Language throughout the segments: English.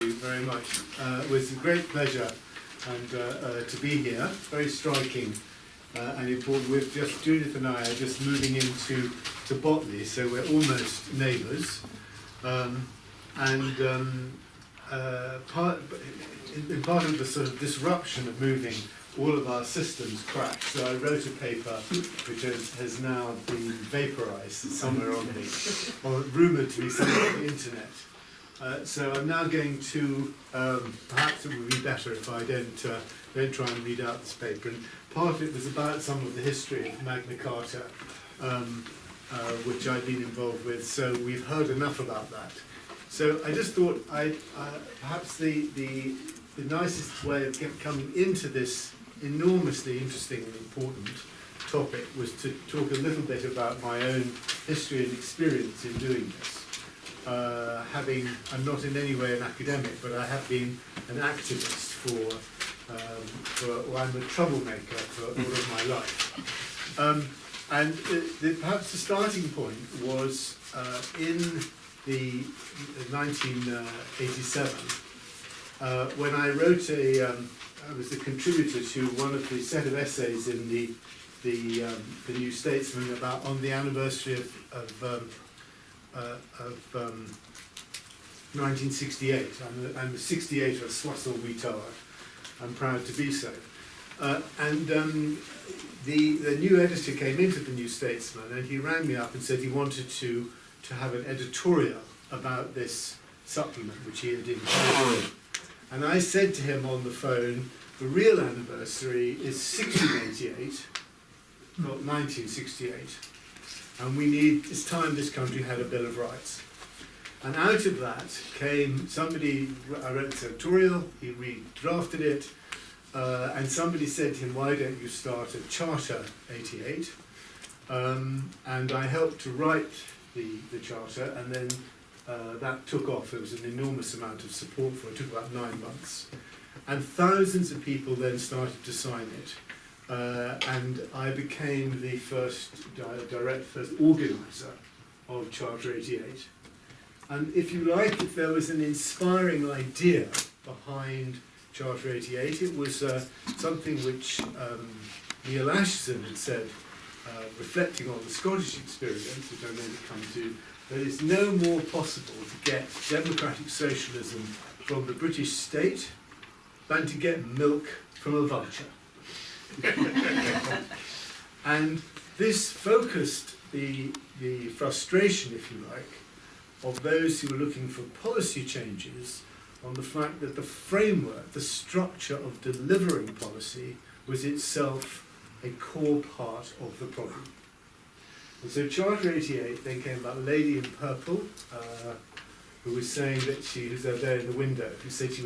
Thank you very much. It was a great pleasure and to be here. Very striking and important. Judith and I are just moving into Botley, so we're almost neighbours. Part of the sort of disruption of moving, all of our systems crashed. So I wrote a paper which has now been vaporised somewhere on or rumoured to be somewhere on the internet. So I'm now going to, perhaps it would be better if I don't try and read out this paper. And part of it was about some of the history of Magna Carta, which I've been involved with, so we've heard enough about that. So I just thought perhaps the nicest way of coming into this enormously interesting and important topic was to talk a little bit about my own history and experience in doing this. I'm not in any way an academic, but I have been an activist I'm a troublemaker for all of my life. Perhaps the starting point was in the 1987 when I wrote I was the contributor to one of the set of essays in the New Statesman on the anniversary of 1968. I'm a 68er, Swassel Retard. I'm proud to be so. The new editor came into the New Statesman and he rang me up and said he wanted to have an editorial about this supplement which he had inherited. And I said to him on the phone, the real anniversary is 1688, not 1968. And it's time this country had a Bill of Rights. And out of that came I wrote this editorial, he redrafted it, and somebody said to him, why don't you start a Charter 88? And I helped to write the Charter, and then that took off. There was an enormous amount of support for it. It took about 9 months. And thousands of people then started to sign it. And I became the first organiser of Charter 88. And if you like, if there was an inspiring idea behind Charter 88, it was something which Neil Ashton had said, reflecting on the Scottish experience, which I'm going to come to, that it's no more possible to get democratic socialism from the British state than to get milk from a vulture. And this focused the frustration, if you like, of those who were looking for policy changes on the fact that the framework, the structure of delivering policy was itself a core part of the problem. And so Charter 88 then came about a lady in purple who was saying that she was there in the window, who said she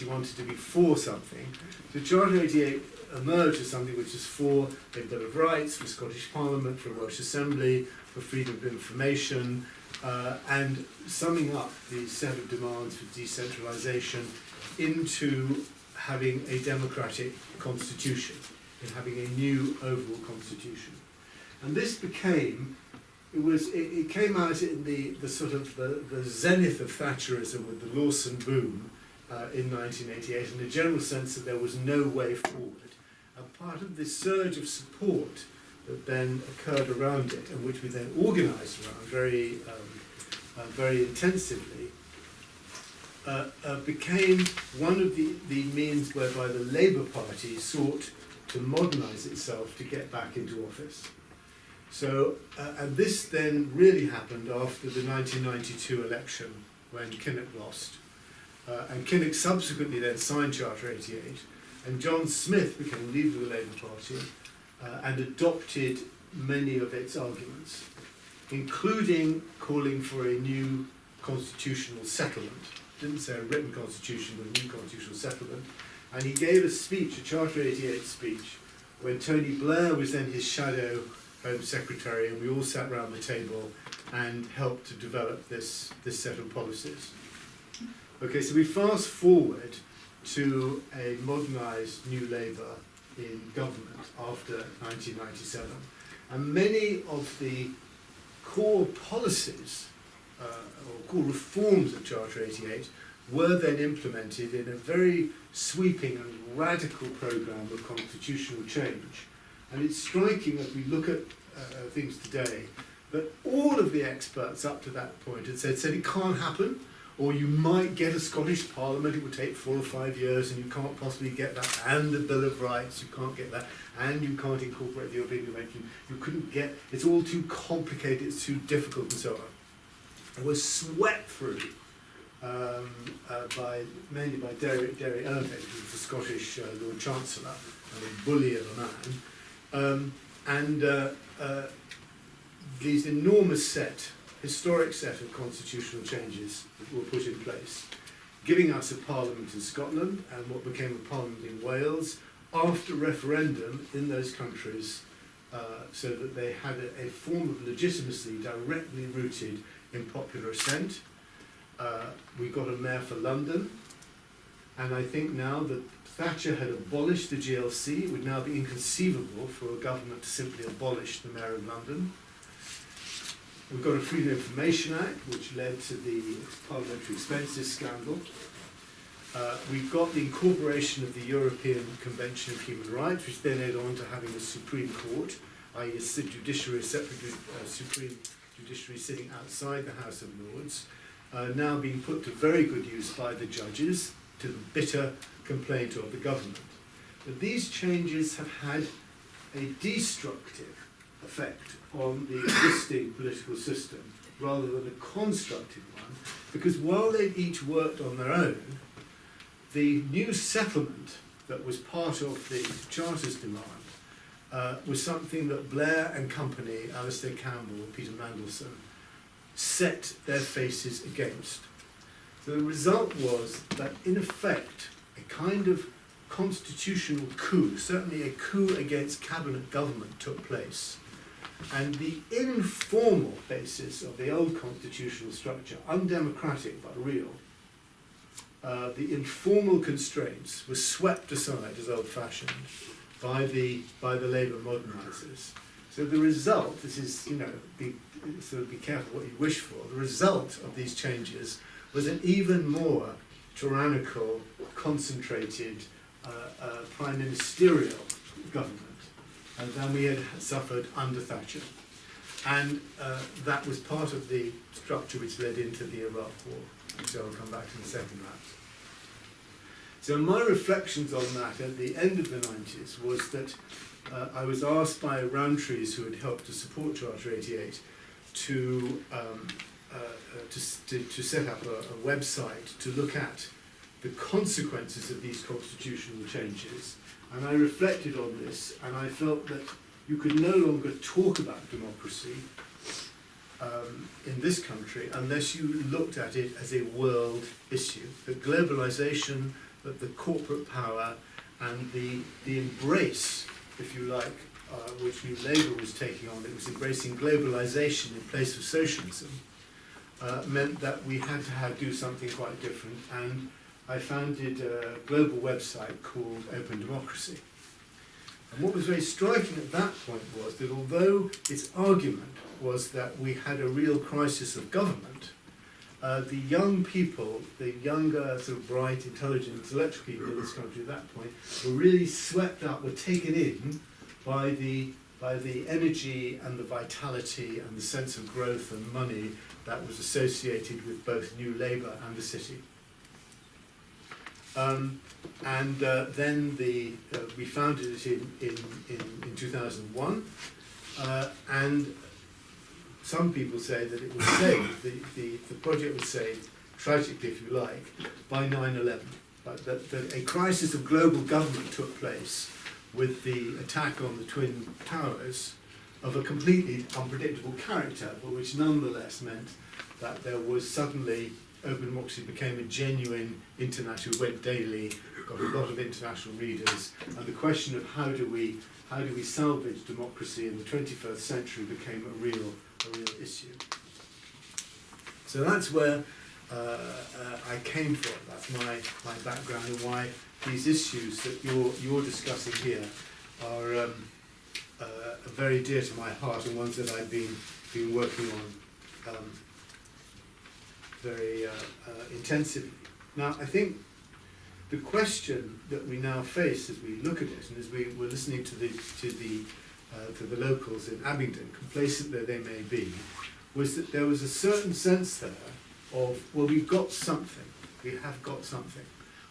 wanted to be for something. So Charter 88 emerged as something which is for a Bill of Rights, for Scottish Parliament, for Welsh Assembly, for freedom of information, and summing up the set of demands for decentralisation into having a democratic constitution, in having a new overall constitution. And this it came out in the sort of the zenith of Thatcherism with the Lawson boom in 1988, in the general sense that there was no way forward. And part of this surge of support that then occurred around it, and which we then organised around very intensively, became one of the means whereby the Labour Party sought to modernise itself to get back into office. So, and this then really happened after the 1992 election when Kinnock lost. And Kinnock subsequently then signed Charter 88, and John Smith became leader of the Labour Party and adopted many of its arguments, including calling for a new constitutional settlement. Didn't say a written constitution, but a new constitutional settlement. And he gave a speech, a Charter 88 speech, when Tony Blair was then his shadow Home Secretary, and we all sat round the table and helped to develop this set of policies. Okay, so we fast forward to a modernised New Labour in government after 1997. And many of the core policies or core reforms of Charter 88 were then implemented in a very sweeping and radical programme of constitutional change. And it's striking as we look at things today that all of the experts up to that point had said it can't happen, or you might get a Scottish Parliament, it would take 4 or 5 years, and you can't possibly get that, and the Bill of Rights, you can't get that, and you can't incorporate the European Convention, you couldn't get, it's all too complicated, it's too difficult, and so on. It was swept through mainly by Derry Irving, who was the Scottish Lord Chancellor, and a bully of a man, these enormous historic set of constitutional changes that were put in place, giving us a parliament in Scotland and what became a parliament in Wales after referendum in those countries, so that they had a form of legitimacy directly rooted in popular assent. We got a mayor for London, and I think now that Thatcher had abolished the GLC, it would now be inconceivable for a government to simply abolish the mayor of London. We've got a Freedom of Information Act, which led to the parliamentary expenses scandal. We've got the incorporation of the European Convention of Human Rights, which then led on to having a Supreme Court, i.e. a judiciary, separate Supreme Judiciary sitting outside the House of Lords, now being put to very good use by the judges, to the bitter complaint of the government. But these changes have had a destructive effect on the existing political system rather than a constructive one, because while they've each worked on their own, the new settlement that was part of the Charter's demand was something that Blair and company, Alistair Campbell, Peter Mandelson, set their faces against. So the result was that, in effect, a kind of constitutional coup, certainly a coup against cabinet government, took place. And the informal basis of the old constitutional structure, undemocratic but real, the informal constraints were swept aside as old-fashioned by the Labour modernisers. So the result, this is, be careful what you wish for, the result of these changes was an even more tyrannical, concentrated, prime ministerial government than we had suffered under Thatcher. And that was part of the structure which led into the Iraq War, which I'll come back to in a second. So my reflections on that at the end of the 90s was that I was asked by Roundtrees, who had helped to support Charter 88, to set up a website to look at the consequences of these constitutional changes. And I reflected on this, and I felt that you could no longer talk about democracy in this country unless you looked at it as a world issue. That globalization, that the corporate power, and the embrace, if you like, which New Labour was taking on, it was embracing globalization in place of socialism, meant that we had to do something quite different. And I founded a global website called Open Democracy. And what was very striking at that point was that although its argument was that we had a real crisis of government, the young people, the younger, sort of bright, intelligent, intellectual people in this country at that point were really swept up, were taken in by the energy and the vitality and the sense of growth and money that was associated with both New Labour and the city. Then we founded it in 2001, and some people say that it was saved, the project was saved, tragically if you like, by 9/11. But that a crisis of global government took place with the attack on the Twin Towers of a completely unpredictable character, but which nonetheless meant that there was suddenly, Open Democracy became a genuine international, went daily, got a lot of international readers, and the question of how do we salvage democracy in the 21st century became a real issue. So that's where I came from. That's my background and why these issues that you're discussing here are very dear to my heart, and ones that I've been working on very intensively. Now, I think the question that we now face as we look at it, and as we were listening to the locals in Abingdon, complacent though they may be, was that there was a certain sense there of, well, we've got something. We have got something.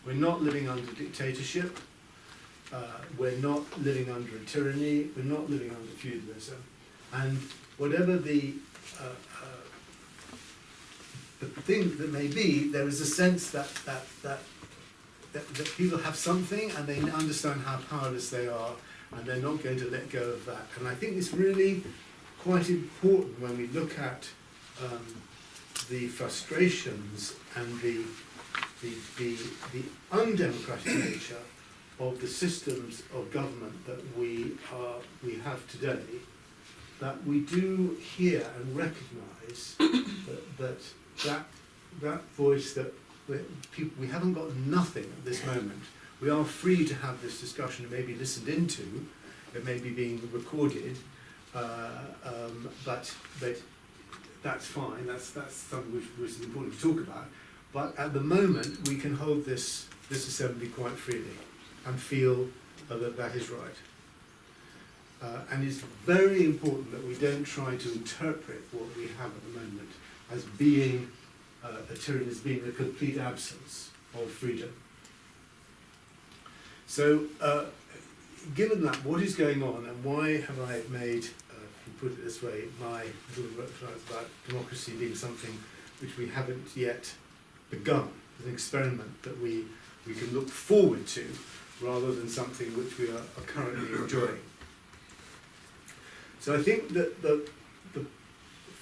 We're not living under dictatorship. We're not living under a tyranny. We're not living under feudalism. And whatever the thing that may be, there is a sense that people have something and they understand how powerless they are, and they're not going to let go of that. And I think it's really quite important when we look at the frustrations and the undemocratic nature of the systems of government that we have today, that we do hear and recognise that voice that we haven't got nothing at this moment. We are free to have this discussion. It may be listened into, it may be being recorded, but that's fine. That's something which is important to talk about. But at the moment, we can hold this assembly quite freely and feel that is right. And it's very important that we don't try to interpret what we have at the moment as being a tyranny, as being a complete absence of freedom. So, given that, what is going on, and why have I made, if you put it this way, my little reference about democracy being something which we haven't yet begun, as an experiment that we can look forward to, rather than something which we are currently enjoying. So I think that the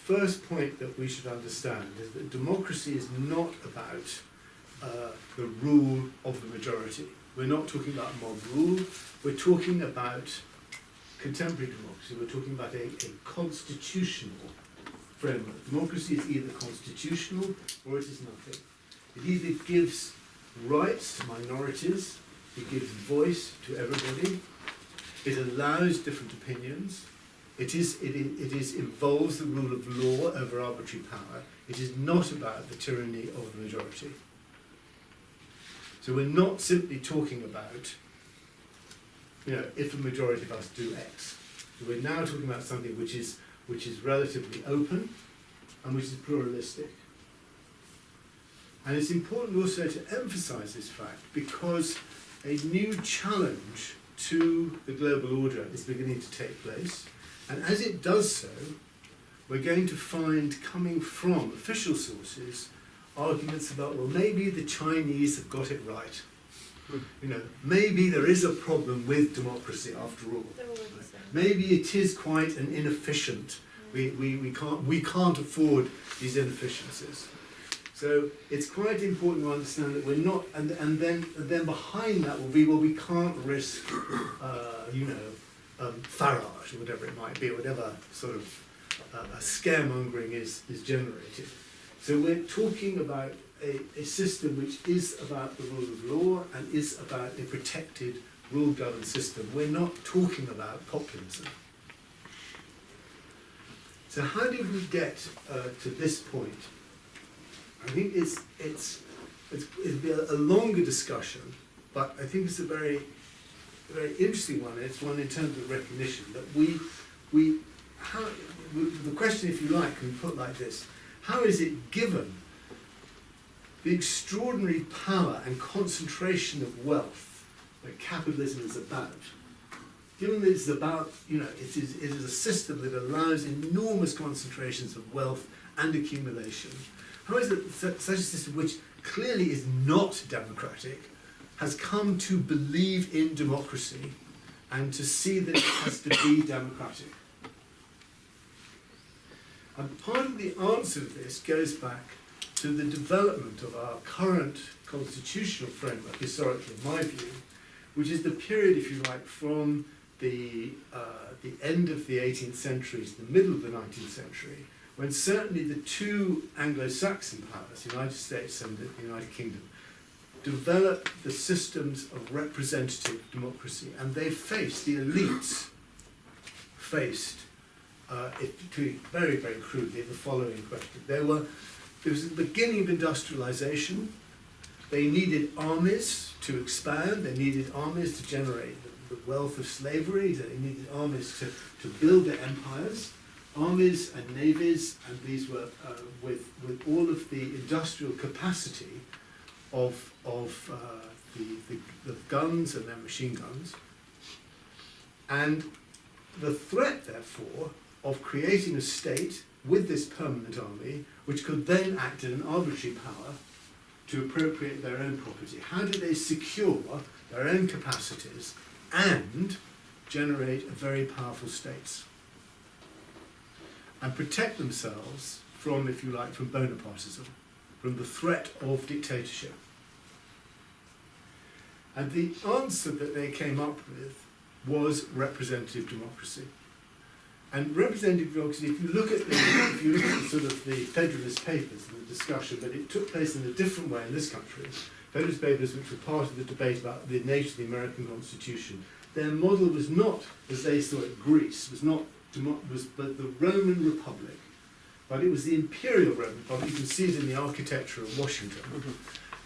first point that we should understand is that democracy is not about the rule of the majority. We're not talking about mob rule, we're talking about contemporary democracy, we're talking about a constitutional framework. Democracy is either constitutional or it is nothing. It either gives rights to minorities, it gives voice to everybody, it allows different opinions, it involves the rule of law over arbitrary power. It is not about the tyranny of the majority. So we're not simply talking about, if a majority of us do X. So we're now talking about something which is relatively open and which is pluralistic. And it's important also to emphasise this fact because a new challenge to the global order is beginning to take place. And as it does so, we're going to find coming from official sources arguments about, well, maybe the Chinese have got it right. Maybe there is a problem with democracy after all. Maybe it is quite an inefficient. We can't afford these inefficiencies. So it's quite important to understand that we're not, and then behind that will be, well, we can't risk, Farage or whatever it might be, whatever sort of scaremongering is generated. So we're talking about a system which is about the rule of law and is about a protected, rule-governed system. We're not talking about populism. So how did we get to this point? I think it's a longer discussion, but I think it's a very interesting one. It's one in terms of recognition that the question, if you like, can be put like this: how is it, given the extraordinary power and concentration of wealth that capitalism is about, given that it's about, it is a system that allows enormous concentrations of wealth and accumulation, how is it such a system, which clearly is not democratic, has come to believe in democracy and to see that it has to be democratic? And part of the answer to this goes back to the development of our current constitutional framework, historically, in my view, which is the period, if you like, from the end of the 18th century to the middle of the 19th century, when certainly the two Anglo-Saxon powers, the United States and the United Kingdom, developed the systems of representative democracy, and they faced, the elites faced, very, very crudely, the following question. There was the beginning of industrialization, they needed armies to expand, they needed armies to generate the wealth of slavery, they needed armies to build their empires, armies and navies, and these were with all of the industrial capacity of the guns and their machine guns, and the threat, therefore, of creating a state with this permanent army, which could then act in an arbitrary power to appropriate their own property. How do they secure their own capacities and generate very powerful states and protect themselves from, if you like, from Bonapartism, from the threat of dictatorship? And the answer that they came up with was representative democracy. And representative democracy, if you look at the sort of the Federalist Papers and the discussion, but it took place in a different way in this country. Federalist Papers, which were part of the debate about the nature of the American Constitution, their model was not, as they saw it, Greece, but the Roman Republic. But it was the Imperial Roman Republic. You can see it in the architecture of Washington.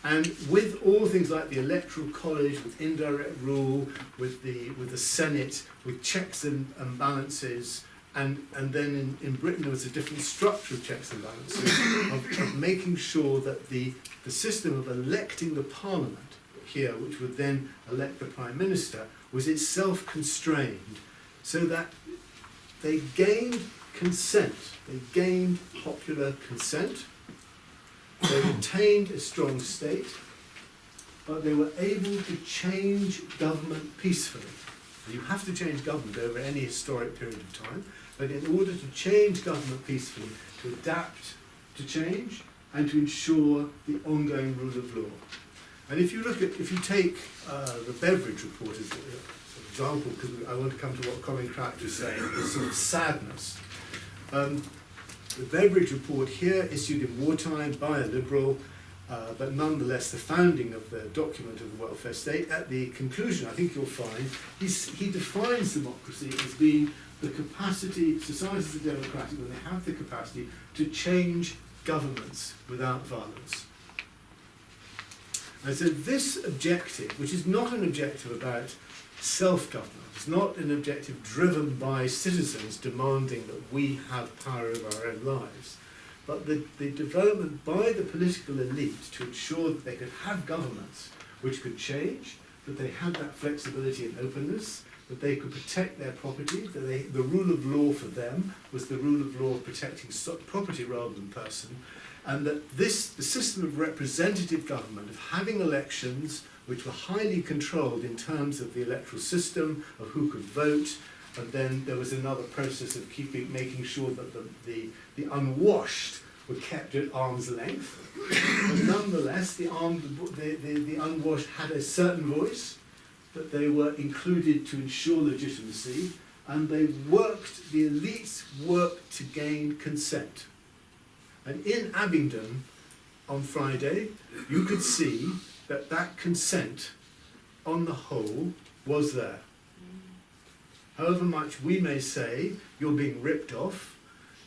And with all things like the Electoral College, with indirect rule, with the Senate, with checks and balances, and then in Britain there was a different structure of checks and balances, of making sure that the system of electing the Parliament here, which would then elect the Prime Minister, was itself constrained, so that they gained consent, they gained popular consent, they retained a strong state, but they were able to change government peacefully. You have to change government over any historic period of time, but in order to change government peacefully, to adapt to change and to ensure the ongoing rule of law. And if you take the Beveridge report as an example, because I want to come to what Colin Crouch was saying, the sort of sadness. The Beveridge report here, issued in wartime by a Liberal, but nonetheless the founding of the document of the welfare state, at the conclusion, I think you'll find, he defines democracy as being the capacity, societies are democratic when they have the capacity to change governments without violence. And so this objective, which is not an objective about self-government, it's not an objective driven by citizens demanding that we have power over our own lives, but the development by the political elite to ensure that they could have governments which could change, that they had that flexibility and openness, that they could protect their property, that the rule of law for them was the rule of law of protecting property rather than person, and that the system of representative government, of having elections which were highly controlled in terms of the electoral system, of who could vote, and then there was another process of making sure that the unwashed were kept at arm's length. But nonetheless, the unwashed had a certain voice, that they were included to ensure legitimacy, and the elites worked to gain consent. And in Abingdon on Friday, you could see that consent, on the whole, was there. However much we may say, you're being ripped off,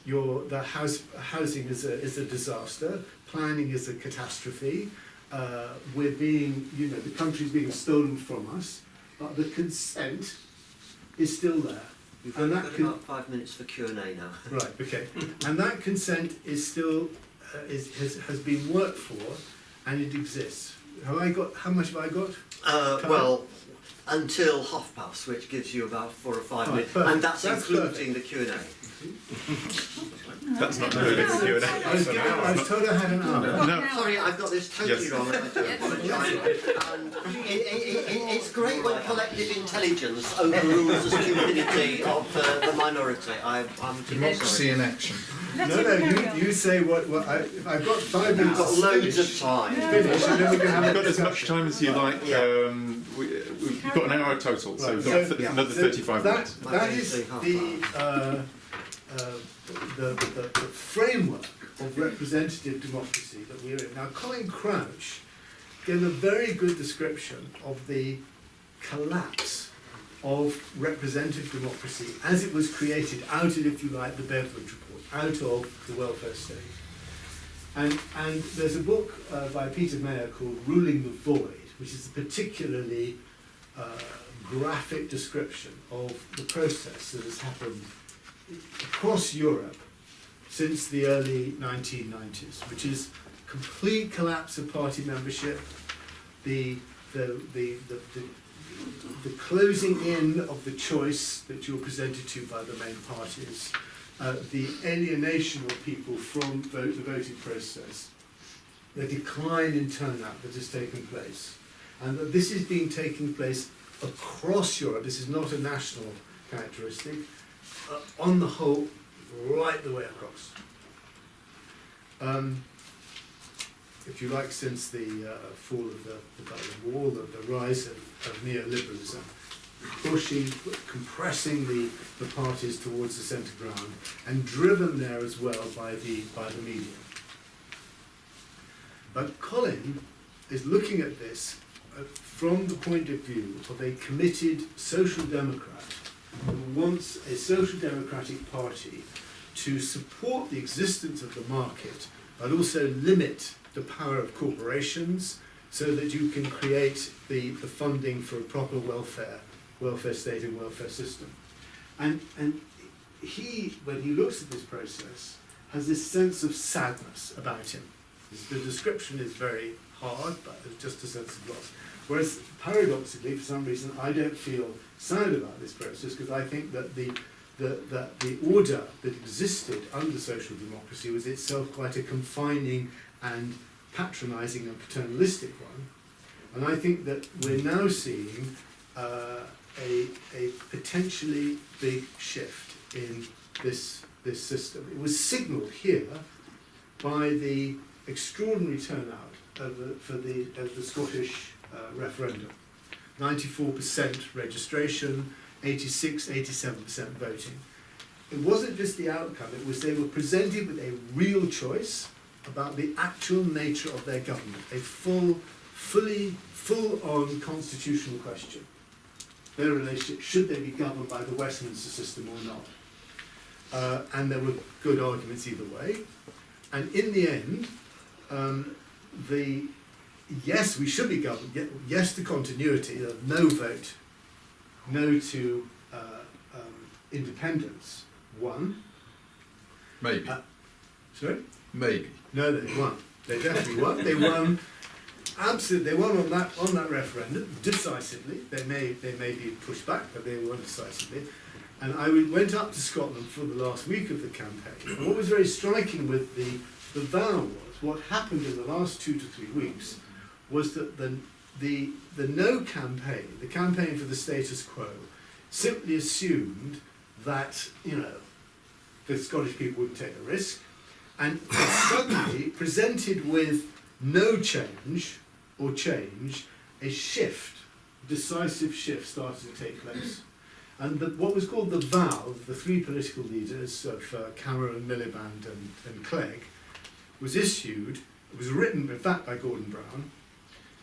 housing is a disaster, planning is a catastrophe, we're being, the country's being stolen from us, but the consent is still there. We've only got about 5 minutes for Q&A now. Right, okay. And that consent is still, has been worked for, and it exists. How much have I got? Well, until 1:30, which gives you about 4 or 5 minutes, perfect. and that's including perfect. the Q&A. That's not including the Q&A. I was told I had an hour. No. Sorry, I've got this totally Yes. wrong, and I do apologise. And it's great when collective intelligence overrules the stupidity of the minority. I'm Democracy in action. No, you say what I've got 5 minutes. We've got loads of time. Finish, and then we can have You've a got as much discussion. time as you like. Yeah. We've got an hour total, so we've Right, got so- another So 35 minutes. That is the framework of representative democracy that we're in. Now, Colin Crouch gave a very good description of the collapse of representative democracy as it was created out of, if you like, the Beveridge report, out of the welfare state. And there's a book by Peter Mayer called Ruling the Void, which is a particularly graphic description of the process that has happened across Europe since the early 1990s, which is complete collapse of party membership, the closing in of the choice that you're presented to by the main parties, the alienation of people from the voting process, the decline in turnout that has taken place, and that this is being taking place across Europe. This is not a national characteristic, on the whole, right the way across. If you like, since the fall of the Berlin Wall, the rise of neoliberalism, compressing the parties towards the centre ground, and driven there as well by the media. But Colin is looking at this from the point of view of a committed social democrat who wants a social democratic party to support the existence of the market, but also limit the power of corporations so that you can create the funding for a proper welfare state and welfare system. And he, when he looks at this process, has this sense of sadness about him. The description is very hard, but there's just a sense of loss. Whereas paradoxically, for some reason, I don't feel sad about this process, because I think that the order that existed under social democracy was itself quite a confining and patronising and paternalistic one. And I think that we're now seeing a potentially big shift in this system. It was signalled here by the extraordinary turnout for the Scottish referendum. 94% registration, 87% voting. It wasn't just the outcome, it was they were presented with a real choice about the actual nature of their government, a full-on constitutional question. Their relationship, should they be governed by the Westminster system or not? And there were good arguments either way. And in the end, yes, we should be governed, yes to continuity, no vote, no to independence, won. Maybe. Sorry? Maybe. No, they won. They definitely won. They won. Absolutely, they won on that referendum decisively. They may be pushed back, but they won decisively. And I went up to Scotland for the last week of the campaign. And what was very striking with the vow was what happened in the last 2 to 3 weeks was that the no campaign, the campaign for the status quo, simply assumed that the Scottish people wouldn't take a risk, and suddenly presented with no change or change, a shift, decisive shift started to take place. And what was called the vow, the three political leaders of Cameron, Miliband and Clegg, was issued, it was written in fact by Gordon Brown,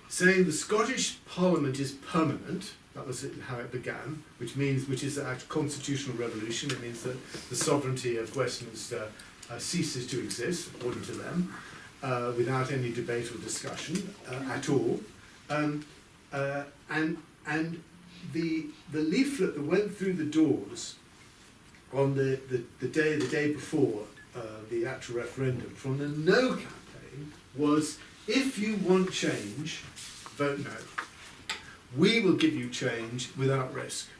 saying the Scottish Parliament is permanent. That was how it began, which is a constitutional revolution. It means that the sovereignty of Westminster ceases to exist, according to them, without any debate or discussion at all. And the leaflet that went through the doors on the day before the actual referendum from the no campaign was, if you want change, vote no. We will give you change without risk.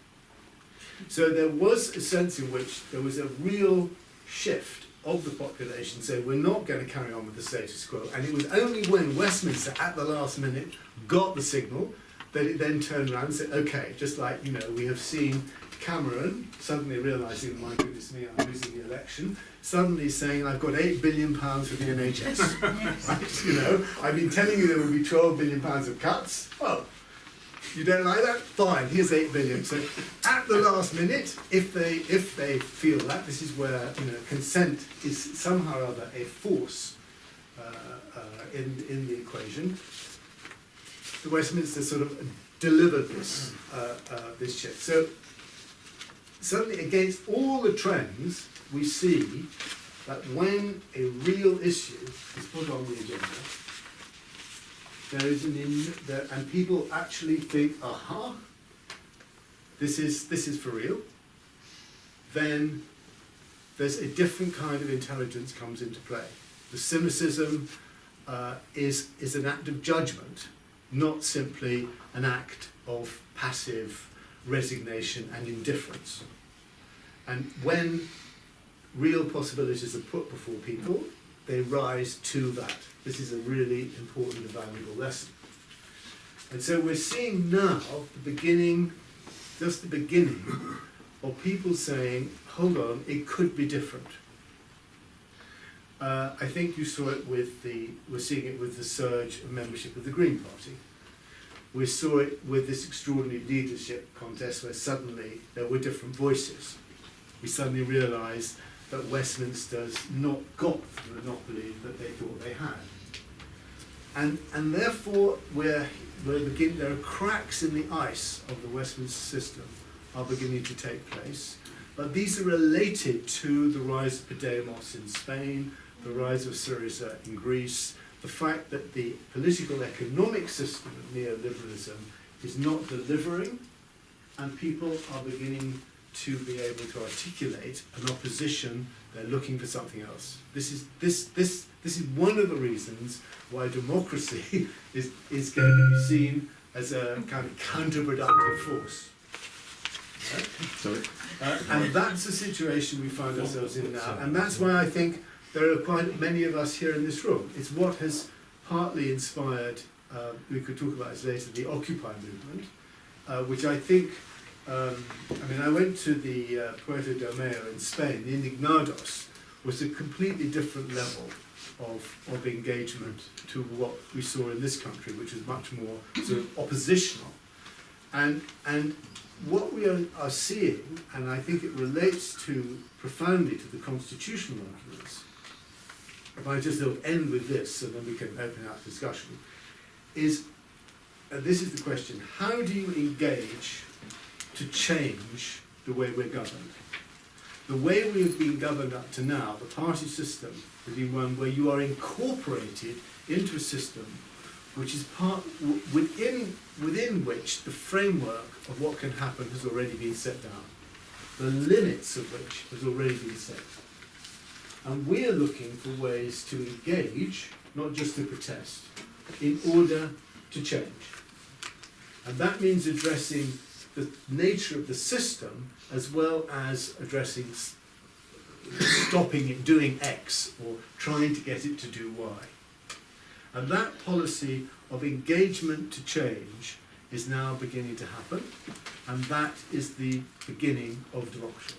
So there was a sense in which there was a real shift of the population saying we're not going to carry on with the status quo, and it was only when Westminster at the last minute got the signal that it then turned around and said, okay, just like we have seen Cameron suddenly realising, my goodness me, I'm losing the election, suddenly saying I've got £8 billion for the NHS. Right? I've been telling you there will be £12 billion of cuts. Oh, you don't like that? Fine, here's 8 billion. So at the last minute, if they feel that, this is where consent is somehow or other a force in the equation. The Westminster sort of delivered this shift. So suddenly, against all the trends, we see that when a real issue is put on the agenda, there is and people actually think, aha, this is for real, then there's a different kind of intelligence comes into play. The cynicism is an act of judgment, not simply an act of passive resignation and indifference. And when real possibilities are put before people, they rise to that. This is a really important and valuable lesson. And so we're seeing now the beginning, just the beginning, of people saying, hold on, it could be different. I think you saw it we're seeing it with the surge of membership of the Green Party. We saw it with this extraordinary leadership contest where suddenly there were different voices. We suddenly realised that Westminster's not got the monopoly that they thought they had. And therefore there are cracks in the ice of the Westminster system are beginning to take place, but these are related to the rise of Podemos in Spain, the rise of Syriza in Greece, the fact that the political economic system of neoliberalism is not delivering, and people are beginning to be able to articulate an opposition. They're looking for something else. This is one of the reasons why democracy is going to be seen as a kind of counterproductive force. Sorry. And that's the situation we find ourselves in now. And that's why I think there are quite many of us here in this room. It's what has partly inspired, we could talk about this later, the Occupy movement, which I think, I went to the Puerto del Mayo in Spain. The Indignados was a completely different level of engagement to what we saw in this country, which was much more sort of oppositional. And what we are seeing, and I think it relates profoundly to the constitutional arguments, if I just end with this, and then we can open up discussion, is, this is the question, how do you engage to change the way we're governed? The way we've been governed up to now, the party system, has been one where you are incorporated into a system which is within which the framework of what can happen has already been set down, the limits of which has already been set. And we're looking for ways to engage, not just to protest, in order to change. And that means addressing the nature of the system as well as addressing stopping it doing X or trying to get it to do Y. And that policy of engagement to change is now beginning to happen, and that is the beginning of democracy.